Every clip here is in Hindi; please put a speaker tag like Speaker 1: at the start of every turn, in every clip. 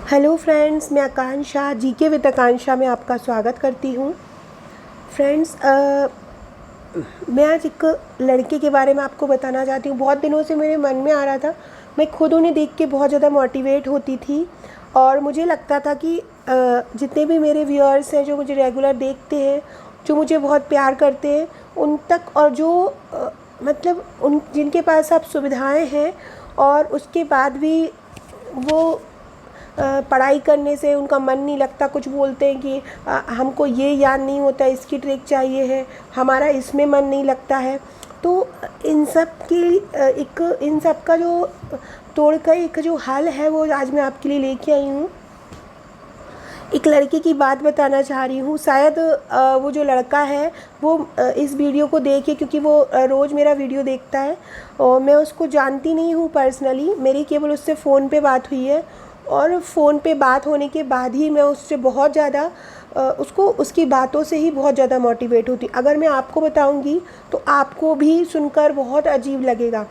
Speaker 1: हेलो फ्रेंड्स, मैं आकांक्षा जीके विद आकांक्षा में आपका स्वागत करती हूँ। फ्रेंड्स, मैं आज एक लड़के के बारे में आपको बताना चाहती हूँ। बहुत दिनों से मेरे मन में आ रहा था, मैं खुद उन्हें देख के बहुत ज़्यादा मोटिवेट होती थी और मुझे लगता था कि जितने भी मेरे व्यूअर्स हैं जो मुझे रेगुलर देखते हैं, जो मुझे बहुत प्यार करते हैं, उन तक और जो मतलब उन जिनके पास अब सुविधाएं हैं और उसके बाद भी वो पढ़ाई करने से उनका मन नहीं लगता, कुछ बोलते हैं कि हमको ये याद नहीं होता, इसकी ट्रिक चाहिए है, हमारा इसमें मन नहीं लगता है। तो इन सब की इन सब का जो तोड़ का एक जो हल है वो आज मैं आपके लिए लेके आई हूँ। एक लड़के की बात बताना चाह रही हूँ। शायद वो जो लड़का है वो इस वीडियो को देखे, क्योंकि वो रोज़ मेरा वीडियो देखता है और मैं उसको जानती नहीं हूँ पर्सनली, मेरी केवल उससे फ़ोन पे बात हुई है और फ़ोन पे बात होने के बाद ही मैं उससे बहुत ज़्यादा उसकी बातों से ही बहुत ज़्यादा मोटिवेट होती। अगर मैं आपको बताऊंगी तो आपको भी सुनकर बहुत अजीब लगेगा।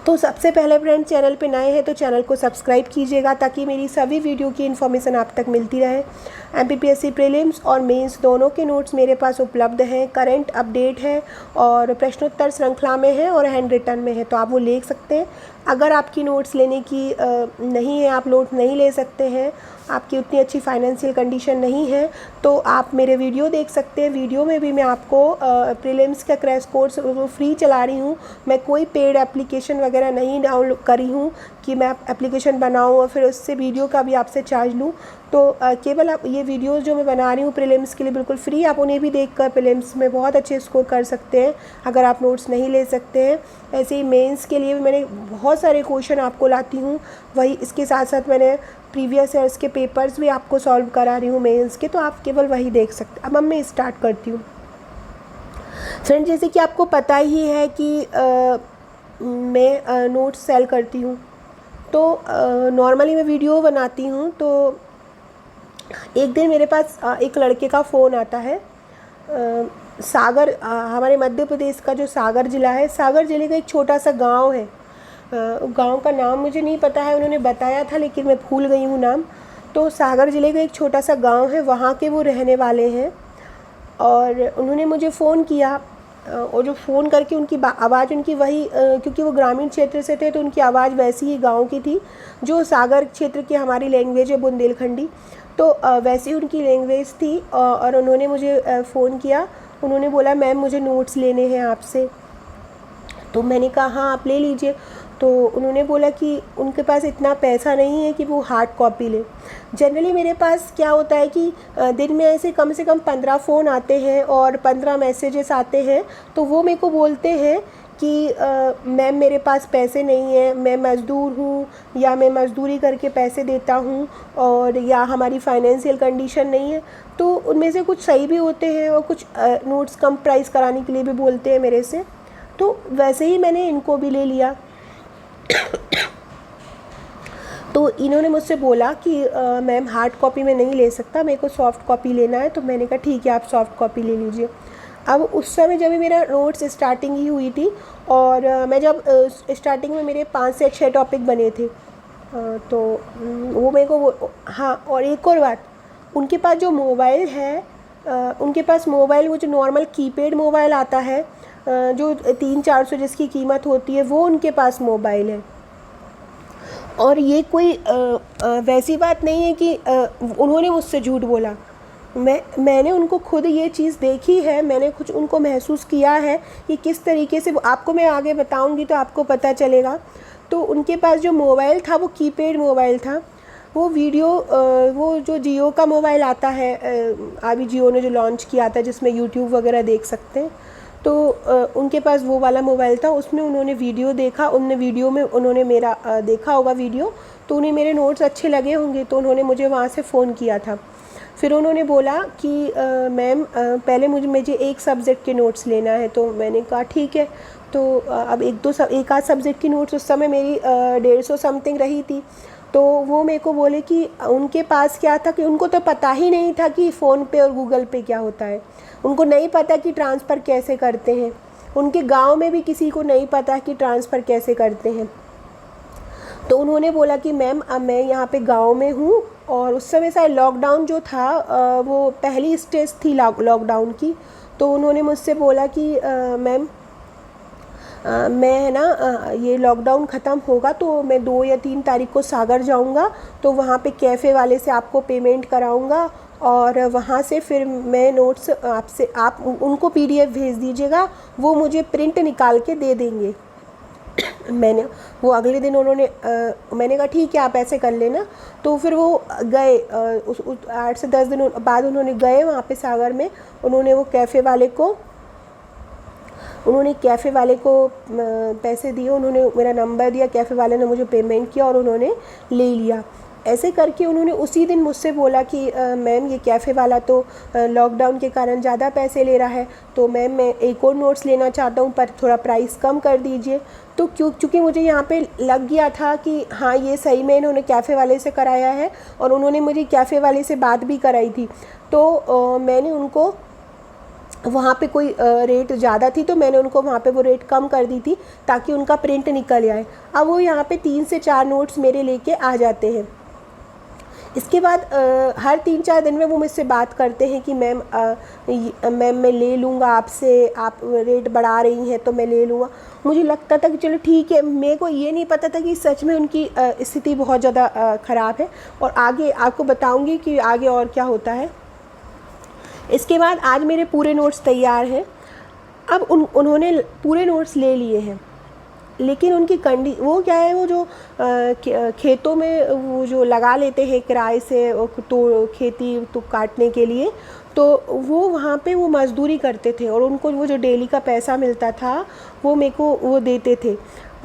Speaker 1: तो सबसे पहले फ्रेंड, चैनल पे नए हैं तो चैनल को सब्सक्राइब कीजिएगा ताकि मेरी सभी वीडियो की इन्फॉर्मेशन आप तक मिलती रहे। MPPSC प्रीलिम्स और मेंस दोनों के नोट्स मेरे पास उपलब्ध हैं, करंट अपडेट है और प्रश्नोत्तर श्रृंखला में है और हैंड रिटन में है, तो आप वो ले सकते हैं। अगर आपकी नोट्स लेने की नहीं है, आप नोट्स नहीं ले सकते हैं, आपकी उतनी अच्छी फाइनेंशियल कंडीशन नहीं है, तो आप मेरे वीडियो देख सकते हैं। वीडियो में भी मैं आपको प्रीलिम्स का क्रैश कोर्स वो फ्री चला रही हूँ। मैं कोई पेड एप्लीकेशन वगैरह नहीं डाउनलोड करी हूँ कि मैं एप्लीकेशन बनाऊँ और फिर उससे वीडियो का भी आपसे चार्ज लूँ। तो केवल आप ये वीडियोज़ जो मैं बना रही हूँ प्रीलिम्स के लिए बिल्कुल फ्री, आप उन्हें भी देखकर प्रीलिम्स में बहुत अच्छे स्कोर कर सकते हैं अगर आप नोट्स नहीं ले सकते हैं। ऐसे ही मेंस के लिए भी मैंने बहुत सारे क्वेश्चन आपको लाती हूँ, वही इसके साथ साथ मैंने प्रीवियस ईयर्स के पेपर्स भी आपको सॉल्व करा रही हूँ मेंस के, तो आप केवल वही देख सकते हैं। अब मैं स्टार्ट करती हूँ। फ्रेंड, जैसे कि आपको पता ही है कि मैं नोट्स सेल करती हूँ, तो नॉर्मली मैं वीडियो बनाती हूँ। तो एक दिन मेरे पास एक लड़के का फ़ोन आता है। सागर, हमारे मध्य प्रदेश का जो सागर ज़िला है, सागर ज़िले का एक छोटा सा गांव है। गांव का नाम मुझे नहीं पता है, उन्होंने बताया था लेकिन मैं भूल गई हूँ नाम। तो सागर ज़िले का एक छोटा सा गांव है, वहाँ के वो रहने वाले हैं और उन्होंने मुझे फ़ोन किया और जो फ़ोन करके उनकी आवाज़ उनकी वही, क्योंकि वो ग्रामीण क्षेत्र से थे तो उनकी आवाज़ वैसी ही गांव की थी जो सागर क्षेत्र की हमारी लैंग्वेज है बुंदेलखंडी, तो वैसी उनकी लैंग्वेज थी। और उन्होंने मुझे फ़ोन किया। उन्होंने बोला मैम मुझे नोट्स लेने हैं आपसे। तो मैंने कहा हाँ आप ले लीजिए। तो उन्होंने बोला कि उनके पास इतना पैसा नहीं है कि वो हार्ड कॉपी ले। जनरली मेरे पास क्या होता है कि दिन में ऐसे कम से कम 15 फ़ोन आते हैं और 15 मैसेजेस आते हैं, तो वो मेरे को बोलते हैं कि मैम मेरे पास पैसे नहीं है, मैं मज़दूर हूँ या मैं मज़दूरी करके पैसे देता हूँ और या हमारी फाइनेंशियल कंडीशन नहीं है। तो उनमें से कुछ सही भी होते हैं और कुछ नोट्स कम प्राइस कराने के लिए भी बोलते हैं मेरे से। तो वैसे ही मैंने इनको भी ले लिया। तो इन्होंने मुझसे बोला कि मैम हार्ड कॉपी में नहीं ले सकता, मेरे को सॉफ्ट कॉपी लेना है। तो मैंने कहा ठीक है आप सॉफ्ट कॉपी ले लीजिए। अब उस समय जब मेरा नोट्स स्टार्टिंग ही हुई थी और मैं जब स्टार्टिंग में मेरे 5 से 6 टॉपिक बने थे, तो वो मेरे को हाँ, और एक और बात, उनके पास जो मोबाइल है, उनके पास मोबाइल वो जो नॉर्मल कीपैड मोबाइल आता है जो 300-400 जिसकी कीमत होती है, वो उनके पास मोबाइल है। और ये कोई वैसी बात नहीं है कि उन्होंने मुझसे झूठ बोला। मैंने उनको खुद ये चीज़ देखी है, मैंने कुछ उनको महसूस किया है कि किस तरीके से, आपको मैं आगे बताऊंगी तो आपको पता चलेगा। तो उनके पास जो मोबाइल था वो कीपैड मोबाइल था। वो वो जो जियो का मोबाइल आता है, अभी जियो ने जो लॉन्च किया था जिसमें यूट्यूब वगैरह देख सकते हैं, तो उनके पास वो वाला मोबाइल था। उसमें उन्होंने वीडियो देखा, वीडियो में उन्होंने मेरा देखा होगा वीडियो, तो उन्हें मेरे नोट्स अच्छे लगे होंगे, तो उन्होंने मुझे वहाँ से फ़ोन किया था। फिर उन्होंने बोला कि मैम पहले मुझे एक सब्जेक्ट के नोट्स लेना है। तो मैंने कहा ठीक है। तो अब एक आध सब्जेक्ट की नोट्स उस समय मेरी 150 समथिंग रही थी। तो वो मेरे को बोले कि उनके पास क्या था कि उनको तो पता ही नहीं था कि फ़ोन पे और गूगल पे क्या होता है, उनको नहीं पता कि ट्रांसफ़र कैसे करते हैं, उनके गांव में भी किसी को नहीं पता कि ट्रांसफ़र कैसे करते हैं। तो उन्होंने बोला कि मैम मैं यहाँ पे गांव में हूँ, और उस समय शायद लॉकडाउन जो था वो पहली स्टेज थी लॉकडाउन की। तो उन्होंने मुझसे बोला कि मैम मैं है ना ये लॉकडाउन ख़त्म होगा तो मैं 2 या 3 तारीख को सागर जाऊंगा, तो वहाँ पे कैफ़े वाले से आपको पेमेंट कराऊंगा, और वहाँ से फिर मैं नोट्स आपसे आप उनको पीडीएफ भेज दीजिएगा, वो मुझे प्रिंट निकाल के दे देंगे। मैंने वो अगले दिन उन्होंने मैंने कहा ठीक है आप ऐसे कर लेना। तो फिर वो गए, उस 8 से 10 दिन बाद उन्होंने गए वहाँ पे सागर में। उन्होंने वो कैफ़े वाले को पैसे दिए, उन्होंने मेरा नंबर दिया, कैफ़े वाले ने मुझे पेमेंट किया और उन्होंने ले लिया। ऐसे करके उन्होंने उसी दिन मुझसे बोला कि मैम ये कैफ़े वाला तो लॉकडाउन के कारण ज़्यादा पैसे ले रहा है, तो मैम मैं एक और नोट्स लेना चाहता हूँ पर थोड़ा प्राइस कम कर दीजिए। तो क्योंकि मुझे यहाँ पे लग गया था कि हाँ ये सही में इन्होंने कैफ़े वाले से कराया है, और उन्होंने मुझे कैफ़े वाले से बात भी कराई थी। तो मैंने उनको वहाँ पे कोई रेट ज़्यादा थी तो मैंने उनको वहाँ पे वो रेट कम कर दी थी ताकि उनका प्रिंट निकल आए। अब वो यहाँ पे 3 से 4 नोट्स मेरे लेके आ जाते हैं। इसके बाद हर 3-4 दिन में वो मुझसे बात करते हैं कि मैम मैं ले लूँगा आपसे, आप रेट बढ़ा रही हैं तो मैं ले लूँगा। मुझे लगता था कि चलो ठीक है, मेरे को ये नहीं पता था कि सच में उनकी स्थिति बहुत ज़्यादा ख़राब है, और आगे आपको बताऊँगी कि आगे और क्या होता है। इसके बाद आज मेरे पूरे नोट्स तैयार हैं। अब उन्होंने पूरे नोट्स ले लिए हैं, लेकिन उनकी वो क्या है, वो जो खेतों में वो जो लगा लेते हैं किराए से तो खेती तो काटने के लिए, तो वो वहाँ पे वो मज़दूरी करते थे और उनको वो जो डेली का पैसा मिलता था वो मेरे को वो देते थे।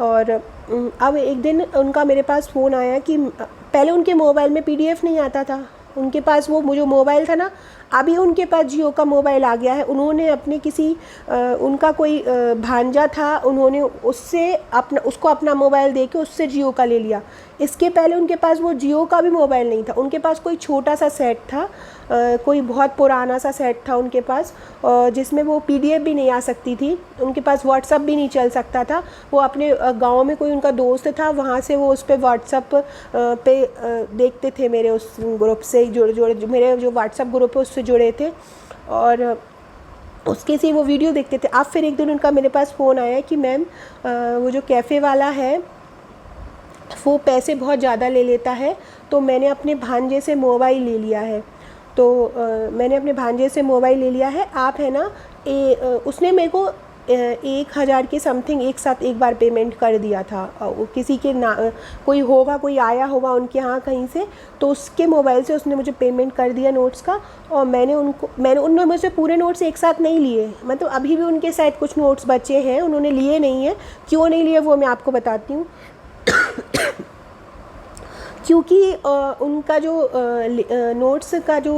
Speaker 1: और अब एक दिन उनका मेरे पास फ़ोन आया कि पहले उनके मोबाइल में पीडीएफ नहीं आता था, उनके पास वो जो मोबाइल था ना, अभी उनके पास जियो का मोबाइल आ गया है। उन्होंने अपने किसी उनका कोई भांजा था, उन्होंने उसको अपना मोबाइल दे के उससे जियो का ले लिया। इसके पहले उनके पास वो जियो का भी मोबाइल नहीं था, उनके पास कोई छोटा सा सेट था, कोई बहुत पुराना सा सेट था उनके पास, जिसमें वो पीडीएफ भी नहीं आ सकती थी, उनके पास व्हाट्सअप भी नहीं चल सकता था। वो अपने गांव में कोई उनका दोस्त था, वहाँ से वो उस पर व्हाट्सअप पे देखते थे, मेरे उस ग्रुप से जुड़े मेरे जो व्हाट्सअप ग्रुप है उससे जुड़े थे, और उसके से वो वीडियो देखते थे। अब फिर एक दिन उनका मेरे पास फ़ोन आया कि मैम वो जो कैफ़े वाला है वो पैसे बहुत ज़्यादा ले लेता है, तो मैंने अपने भांजे से मोबाइल ले लिया है, मैंने अपने भांजे से मोबाइल ले लिया है, आप है ना उसने मेरे को 1000 के समथिंग एक साथ एक बार पेमेंट कर दिया था। किसी के कोई आया होगा उनके यहाँ कहीं से, तो उसके मोबाइल से उसने मुझे पेमेंट कर दिया नोट्स का, और उन्होंने मुझसे पूरे नोट्स एक साथ नहीं लिए, मतलब अभी भी उनके साथ कुछ नोट्स बचे हैं, उन्होंने लिए नहीं हैं। क्यों नहीं लिए वो मैं आपको बताती हूँ। क्योंकि उनका जो नोट्स का जो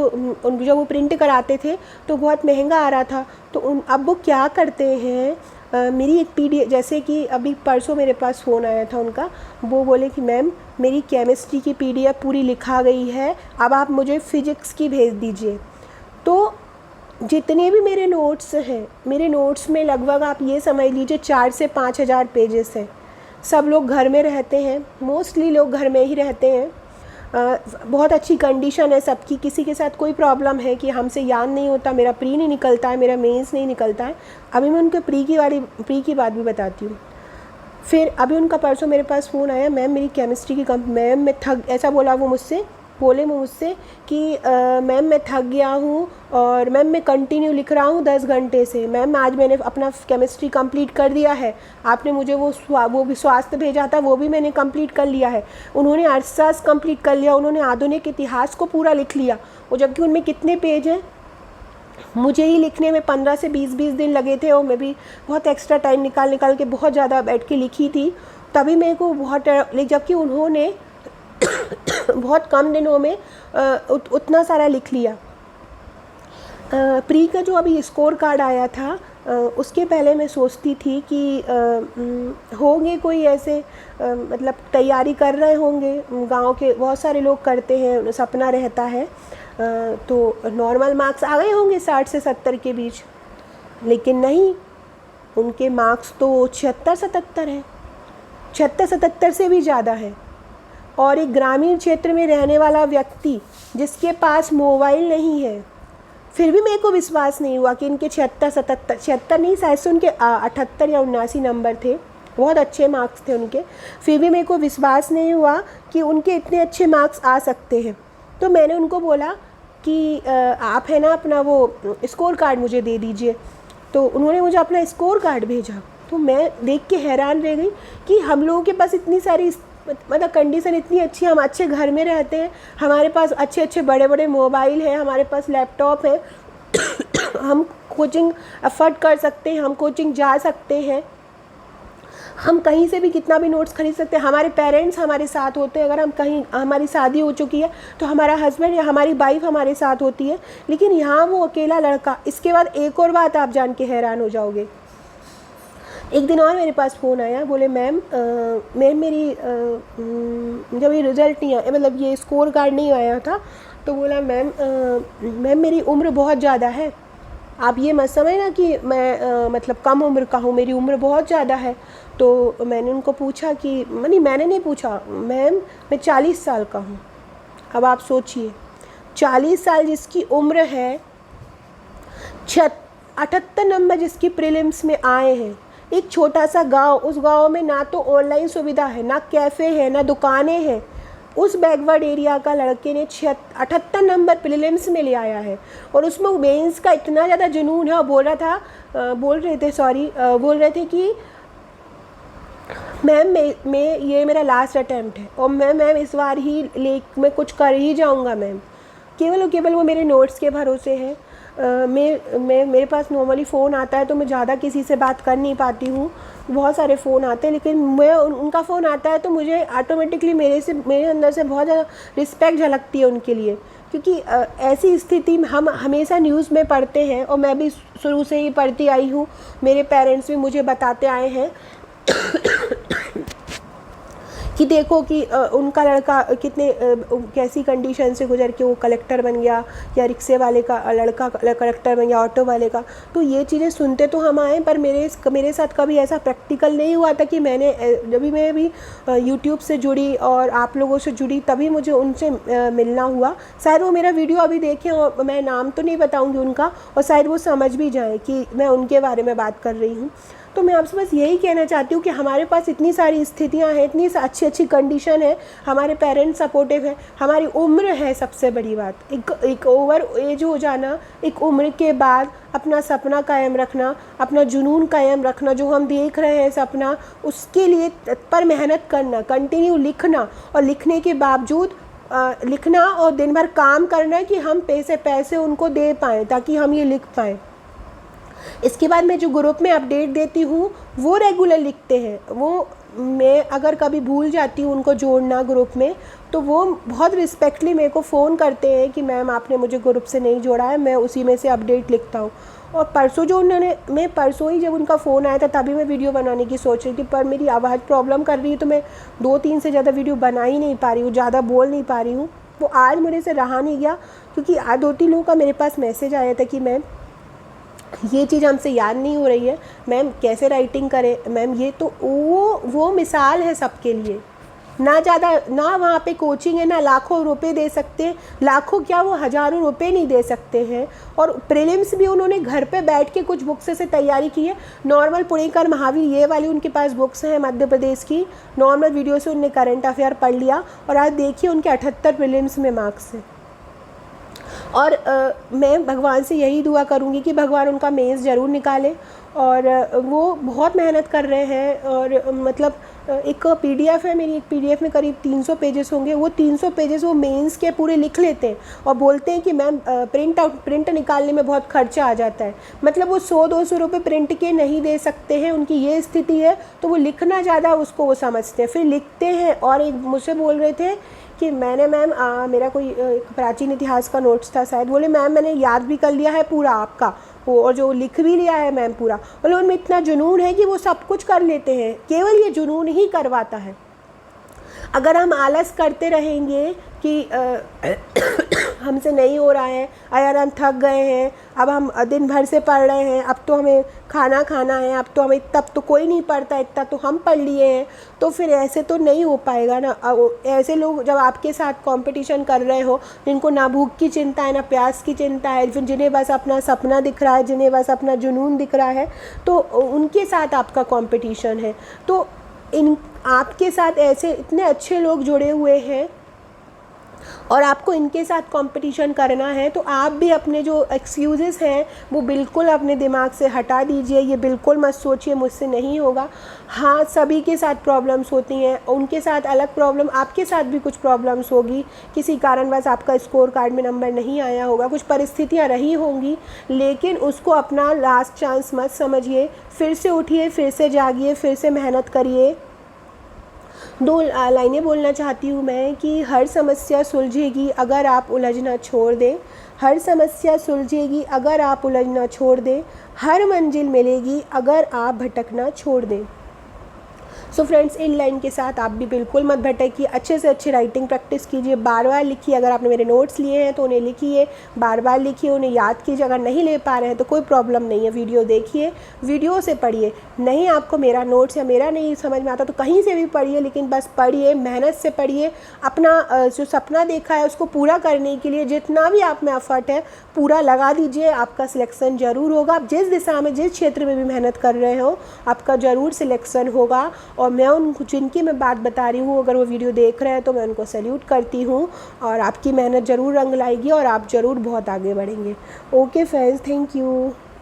Speaker 1: वो प्रिंट कराते थे तो बहुत महंगा आ रहा था। तो अब वो क्या करते हैं, मेरी एक पीडीएफ, जैसे कि अभी परसों मेरे पास फ़ोन आया था उनका, वो बोले कि मैम मेरी केमिस्ट्री की पीडीएफ पूरी लिखा गई है, अब आप मुझे फ़िज़िक्स की भेज दीजिए। तो जितने भी मेरे नोट्स हैं, मेरे नोट्स में लगभग आप ये समझ लीजिए 4 से 5,000 पेजेस हैं। सब लोग घर में रहते हैं, मोस्टली लोग घर में ही रहते हैं। बहुत अच्छी कंडीशन है सबकी, किसी के साथ कोई प्रॉब्लम है कि हमसे याद नहीं होता, मेरा प्री नहीं निकलता है, मेरा मेंस नहीं निकलता है। अभी मैं उनके प्री की बात भी बताती हूँ। फिर अभी उनका परसों मेरे पास फ़ोन आया, मैम मेरी केमिस्ट्री की मैम मैं ऐसा बोला वो मुझसे कि मैम मैं थक गया हूँ, और मैम मैं कंटिन्यू लिख रहा हूँ 10 घंटे से, मैम आज मैंने अपना केमिस्ट्री कंप्लीट कर दिया है, आपने मुझे वो भी स्वास्थ्य भेजा था वो भी मैंने कंप्लीट कर लिया है। उन्होंने अर्थशास्त्र कंप्लीट कर लिया, उन्होंने आधुनिक इतिहास को पूरा लिख लिया, और जबकि उनमें कितने पेज हैं, मुझे ही लिखने में 15 से 20 दिन लगे थे, और मैं भी बहुत एक्स्ट्रा टाइम निकाल के बहुत ज़्यादा बैठ के लिखी थी, तभी मेरे को बहुत, जबकि उन्होंने बहुत कम दिनों में उतना सारा लिख लिया। प्री का जो अभी स्कोर कार्ड आया था, उसके पहले मैं सोचती थी कि होंगे कोई ऐसे मतलब तैयारी कर रहे होंगे, गांव के बहुत सारे लोग करते हैं, सपना रहता है, तो नॉर्मल मार्क्स आ गए होंगे 60 से 70 के बीच, लेकिन नहीं, उनके मार्क्स तो 76-77 हैं, 76-77 से भी ज़्यादा है। और एक ग्रामीण क्षेत्र में रहने वाला व्यक्ति जिसके पास मोबाइल नहीं है, फिर भी मेरे को विश्वास नहीं हुआ कि इनके 76 नहीं, शायद से उनके 78 या 79 नंबर थे, बहुत अच्छे मार्क्स थे उनके। फिर भी मेरे को विश्वास नहीं हुआ कि उनके इतने अच्छे मार्क्स आ सकते हैं। तो मैंने उनको बोला कि आप है ना अपना वो स्कोर कार्ड मुझे दे दीजिए। तो उन्होंने मुझे अपना स्कोर कार्ड भेजा। तो मैं देख के हैरान रह गई कि हम लोगों के पास इतनी सारी मतलब कंडीशन इतनी अच्छी, हम अच्छे घर में रहते हैं, हमारे पास अच्छे अच्छे बड़े बड़े मोबाइल हैं, हमारे पास लैपटॉप है हम कोचिंग अफोर्ड कर सकते हैं, हम कोचिंग जा सकते हैं, हम कहीं से भी कितना भी नोट्स खरीद सकते हैं, हमारे पेरेंट्स हमारे साथ होते हैं, अगर हम कहीं हमारी शादी हो चुकी है तो हमारा हस्बैंड या हमारी वाइफ हमारे साथ होती है। लेकिन यहाँ वो अकेला लड़का। इसके बाद एक और बात आप जान के हैरान हो जाओगे। एक दिन और मेरे पास फ़ोन आया, बोले मैम मेरी जब ये रिज़ल्ट नहीं आया, मतलब ये स्कोर कार्ड नहीं आया था, तो बोला मैम मेरी उम्र बहुत ज़्यादा है, आप ये मत समझना कि मैं मतलब कम उम्र का हूँ, मेरी उम्र बहुत ज़्यादा है। तो मैंने उनको पूछा कि मैंने नहीं पूछा, मैम मैं 40 साल का हूँ। अब आप सोचिए 40 साल जिसकी उम्र है, 78 नंबर जिसकी प्रीलिम्स में आए हैं, एक छोटा सा गांव, उस गांव में ना तो ऑनलाइन सुविधा है, ना कैफ़े है, ना दुकानें हैं, उस बैकवर्ड एरिया का लड़के ने 78 नंबर प्रीलिम्स में ले आया है। और उसमें मेंस का इतना ज़्यादा जुनून है, और बोल रहे थे कि मैम मैं ये मेरा लास्ट अटैम्प्ट है और मैम इस बार ही मैं कुछ कर ही जाऊँगा मैम। केवल वो मेरे नोट्स के भरोसे है। मेरे पास नॉर्मली फ़ोन आता है तो मैं ज़्यादा किसी से बात कर नहीं पाती हूँ, बहुत सारे फ़ोन आते हैं, लेकिन उनका फ़ोन आता है तो मुझे ऑटोमेटिकली मेरे अंदर से बहुत ज़्यादा रिस्पेक्ट झलकती है उनके लिए। क्योंकि ऐसी स्थिति में हम हमेशा न्यूज़ में पढ़ते हैं, और मैं भी शुरू से ही पढ़ती आई हूँ, मेरे पेरेंट्स भी मुझे बताते आए हैं कि देखो कि उनका लड़का कितने कैसी कंडीशन से गुजर के वो कलेक्टर बन गया, या रिक्शे वाले का लड़का कलेक्टर बन गया, ऑटो वाले का। तो ये चीज़ें सुनते तो हम आए, पर मेरे साथ कभी ऐसा प्रैक्टिकल नहीं हुआ था कि जब भी मैं भी यूट्यूब से जुड़ी और आप लोगों से जुड़ी, तभी मुझे उनसे मिलना हुआ। शायद वो मेरा वीडियो अभी देखें, और मैं नाम तो नहीं बताऊँगी उनका, और शायद वो समझ भी जाएँ कि मैं उनके बारे में बात कर रही हूँ। तो मैं आपसे बस यही कहना चाहती हूँ कि हमारे पास इतनी सारी स्थितियाँ हैं, इतनी अच्छी कंडीशन है, हमारे पेरेंट्स सपोर्टिव है, हमारी उम्र है सबसे बड़ी बात। एक ओवर एज हो जाना, एक उम्र के बाद अपना सपना कायम रखना, अपना जुनून कायम रखना, जो हम देख रहे हैं सपना, उसके लिए तत्पर मेहनत करना, कंटिन्यू लिखना, और लिखने के बावजूद लिखना और दिन भर काम करना कि हम पैसे उनको दे पाएँ, ताकि हम ये लिख पाएँ। इसके बाद मैं जो ग्रुप में अपडेट देती हूँ वो रेगुलर लिखते हैं। वो मैं अगर कभी भूल जाती हूँ उनको जोड़ना ग्रुप में, तो वो बहुत रिस्पेक्टली मेरे को फ़ोन करते हैं कि मैम आपने मुझे ग्रुप से नहीं जोड़ा है, मैं उसी में से अपडेट लिखता हूँ। और परसों ही जब उनका फ़ोन आया था तभी मैं वीडियो बनाने की सोच रही थी, पर मेरी आवाज़ प्रॉब्लम कर रही है, तो मैं 2-3 से ज़्यादा वीडियो बना ही नहीं पा रही हूँ, ज़्यादा बोल नहीं पा रही हूँ। वो आज मेरे से रहा नहीं गया, क्योंकि आज 2-3 लोगों का मेरे पास मैसेज आया था कि मैम ये चीज़ हमसे याद नहीं हो रही है, मैम कैसे राइटिंग करें मैम। ये तो वो मिसाल है सबके लिए। ना ज़्यादा, ना वहाँ पे कोचिंग है, ना लाखों रुपए दे सकते हैं, लाखों क्या वो हज़ारों रुपए नहीं दे सकते हैं। और प्रीलिम्स भी उन्होंने घर पे बैठ के कुछ बुक्स से तैयारी की है। नॉर्मल पुणेकर महावीर ये वाली उनके पास बुक्स हैं मध्य प्रदेश की, नॉर्मल वीडियो से उनने करंट अफेयर पढ़ लिया, और आज देखिए उनके 78 प्रीलिम्स में मार्क्स हैं। और मैं भगवान से यही दुआ करूँगी कि भगवान उनका मेंस ज़रूर निकाले। और वो बहुत मेहनत कर रहे हैं, और मतलब एक पीडीएफ है मेरी, एक पीडीएफ में करीब 300 पेजेस होंगे। वो 300 पेजेस वो मेंस के पूरे लिख लेते हैं, और बोलते हैं कि मैम प्रिंट निकालने में बहुत खर्चा आ जाता है। मतलब वो 100-200 रुपये प्रिंट के नहीं दे सकते हैं, उनकी ये स्थिति है, तो वो लिखना ज़्यादा उसको वो समझते हैं, फिर लिखते हैं। और एक मुझसे बोल रहे थे कि मैंने मैम मेरा कोई एक प्राचीन इतिहास का नोट्स था शायद, बोले मैम मैंने याद भी कर लिया है पूरा आपका, और जो लिख भी लिया है मैम पूरा। बोले उनमें इतना जुनून है कि वो सब कुछ कर लेते हैं, केवल ये जुनून ही करवाता है। अगर हम आलस करते रहेंगे कि हमसे नहीं हो रहा है, यार हम थक गए हैं, अब हम दिन भर से पढ़ रहे हैं, अब तो हमें खाना खाना है, अब तो हमें तब तो कोई नहीं पढ़ता, इतना तो हम पढ़ लिए हैं, तो फिर ऐसे तो नहीं हो पाएगा ना। ऐसे लोग जब आपके साथ कंपटीशन कर रहे हो, जिनको ना भूख की चिंता है ना प्यास की चिंता है, फिर जिन्हें बस अपना सपना दिख रहा है, जिन्हें बस अपना जुनून दिख रहा है, तो उनके साथ आपका कंपटीशन है। तो आपके साथ ऐसे इतने अच्छे लोग जुड़े हुए हैं और आपको इनके साथ कंपटीशन करना है, तो आप भी अपने जो एक्सक्यूज़ेस हैं वो बिल्कुल अपने दिमाग से हटा दीजिए। ये बिल्कुल मत सोचिए मुझसे नहीं होगा। हाँ, सभी के साथ प्रॉब्लम्स होती हैं, उनके साथ अलग प्रॉब्लम, आपके साथ भी कुछ प्रॉब्लम्स होगी, किसी कारणवश आपका स्कोर कार्ड में नंबर नहीं आया होगा, कुछ परिस्थितियाँ रही होंगी, लेकिन उसको अपना लास्ट चांस मत समझिए। फिर से उठिए, फिर से जागिए, फिर से मेहनत करिए। 2 लाइनें बोलना चाहती हूँ मैं कि हर समस्या सुलझेगी अगर आप उलझना छोड़ दें। हर समस्या सुलझेगी अगर आप उलझना छोड़ दें। हर मंजिल मिलेगी अगर आप भटकना छोड़ दें। सो फ्रेंड्स, इन लाइन के साथ आप भी बिल्कुल मत भटकिए, अच्छे से अच्छी राइटिंग प्रैक्टिस कीजिए, बार बार लिखिए। अगर आपने मेरे नोट्स लिए हैं तो उन्हें लिखिए, बार बार लिखिए, उन्हें याद कीजिए। अगर नहीं ले पा रहे हैं तो कोई प्रॉब्लम नहीं है, वीडियो देखिए, वीडियो से पढ़िए। नहीं आपको मेरा नोट्स या मेरा नहीं समझ में आता तो कहीं से भी पढ़िए, लेकिन बस पढ़िए, मेहनत से पढ़िए। अपना जो सपना देखा है उसको पूरा करने के लिए जितना भी आप में एफर्ट है पूरा लगा दीजिए, आपका सिलेक्शन ज़रूर होगा। आप जिस दिशा में, जिस क्षेत्र में भी मेहनत कर रहे हो, आपका ज़रूर सिलेक्शन होगा। और मैं जिनकी मैं बात बता रही हूँ, अगर वो वीडियो देख रहे हैं तो मैं उनको सैल्यूट करती हूँ, और आपकी मेहनत ज़रूर रंग लाएगी और आप ज़रूर बहुत आगे बढ़ेंगे। Okay friends, thank you.